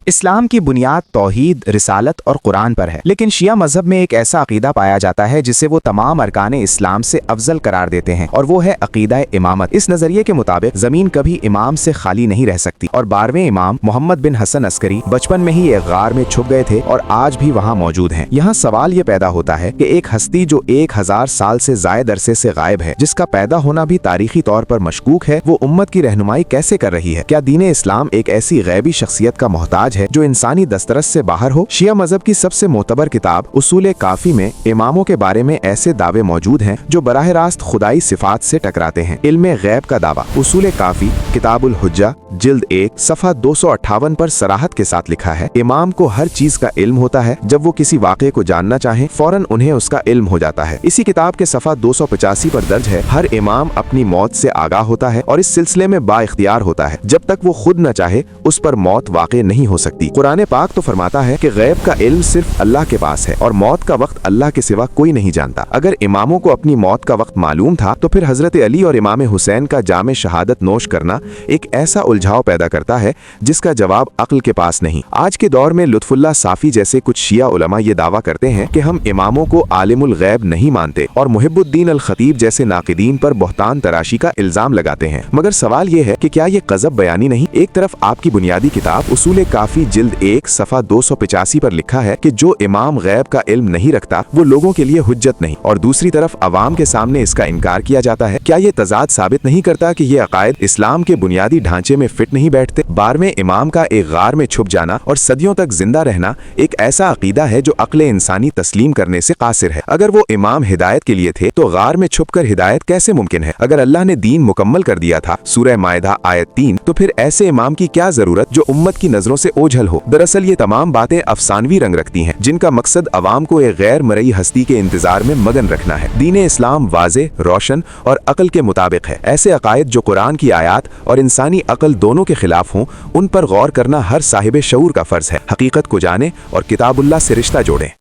اسلام کی بنیاد توحید، رسالت اور قرآن پر ہے، لیکن شیعہ مذہب میں ایک ایسا عقیدہ پایا جاتا ہے جسے وہ تمام ارکان اسلام سے افضل قرار دیتے ہیں، اور وہ ہے عقیدہ امامت۔ اس نظریے کے مطابق زمین کبھی امام سے خالی نہیں رہ سکتی، اور 12ویں امام محمد بن حسن عسکری بچپن میں ہی ایک غار میں چھپ گئے تھے اور آج بھی وہاں موجود ہیں۔ یہاں سوال یہ پیدا ہوتا ہے کہ ایک ہستی جو 1000 سال سے زائد عرصے سے غائب ہے، جس کا پیدا ہونا بھی تاریخی طور پر مشکوک ہے، وہ امت کی رہنمائی کیسے کر رہی ہے؟ کیا دین اسلام ایک ایسی غیبی شخصیت کا محتاج ہے جو انسانی دسترس سے باہر ہو؟ شیعہ مذہب کی سب سے معتبر کتاب اصول کافی میں اماموں کے بارے میں ایسے دعوے موجود ہیں جو براہ راست خدائی صفات سے ٹکراتے ہیں۔ علم غیب کا دعویٰ۔ اصول کافی کتاب الحجہ جلد 1 صفحہ 258 پر صراحت کے ساتھ لکھا ہے، امام کو ہر چیز کا علم ہوتا ہے، جب وہ کسی واقعے کو جاننا چاہیں فوراً انہیں اس کا علم ہو جاتا ہے۔ اسی کتاب کے صفحہ 285 پر درج ہے، ہر امام اپنی موت سے آگاہ ہوتا ہے اور اس سلسلے میں با اختیار ہوتا ہے، جب تک وہ خود نہ چاہے اس پر موت واقع نہیں ہو سکتی۔ قرآن پاک تو فرماتا ہے کہ غیب کا علم صرف اللہ کے پاس ہے اور موت کا وقت اللہ کے سوا کوئی نہیں جانتا۔ اگر اماموں کو اپنی موت کا وقت معلوم تھا تو پھر حضرت علی اور امام حسین کا جام شہادت نوش کرنا ایک ایسا الجھاؤ پیدا کرتا ہے جس کا جواب عقل کے پاس نہیں۔ آج کے دور میں لطف اللہ صافی جیسے کچھ شیعہ علماء یہ دعویٰ کرتے ہیں کہ ہم اماموں کو عالم الغیب نہیں مانتے، اور محب الدین الخطیب جیسے ناقدین پر بہتان تراشی کا الزام لگاتے ہیں۔ مگر سوال یہ ہے کہ کیا یہ قذف بیانی نہیں؟ ایک طرف آپ کی بنیادی کتاب اصول کافی جلد 1 صفحہ 285 پر لکھا ہے کہ جو امام غیب کا علم نہیں رکھتا وہ لوگوں کے لیے حجت نہیں، اور دوسری طرف عوام کے سامنے اس کا انکار کیا جاتا ہے۔ کیا یہ تضاد ثابت نہیں کرتا کہ یہ عقائد اسلام کے بنیادی ڈھانچے میں فٹ نہیں بیٹھتے؟ 12ویں امام کا ایک غار میں چھپ جانا اور صدیوں تک زندہ رہنا ایک ایسا عقیدہ ہے جو عقل انسانی تسلیم کرنے سے قاصر ہے۔ اگر وہ امام ہدایت کے لیے تھے تو غار میں چھپ کر ہدایت کیسے ممکن ہے؟ اگر اللہ نے دین مکمل کر دیا تھا سورہ مائدہ آیت 3، تو پھر ایسے امام کی کیا ضرورت جو امت کی نظروں سے اوجھل ہو؟ دراصل یہ تمام باتیں افسانوی رنگ رکھتی ہیں، جن کا مقصد عوام کو ایک غیر مرئی ہستی کے انتظار میں مگن رکھنا ہے۔ دین اسلام واضح، روشن اور عقل کے مطابق ہے۔ ایسے عقائد جو قرآن کی آیات اور انسانی عقل دونوں کے خلاف ہوں، ان پر غور کرنا ہر صاحب شعور کا فرض ہے۔ حقیقت کو جانیں اور کتاب اللہ سے رشتہ جوڑیں۔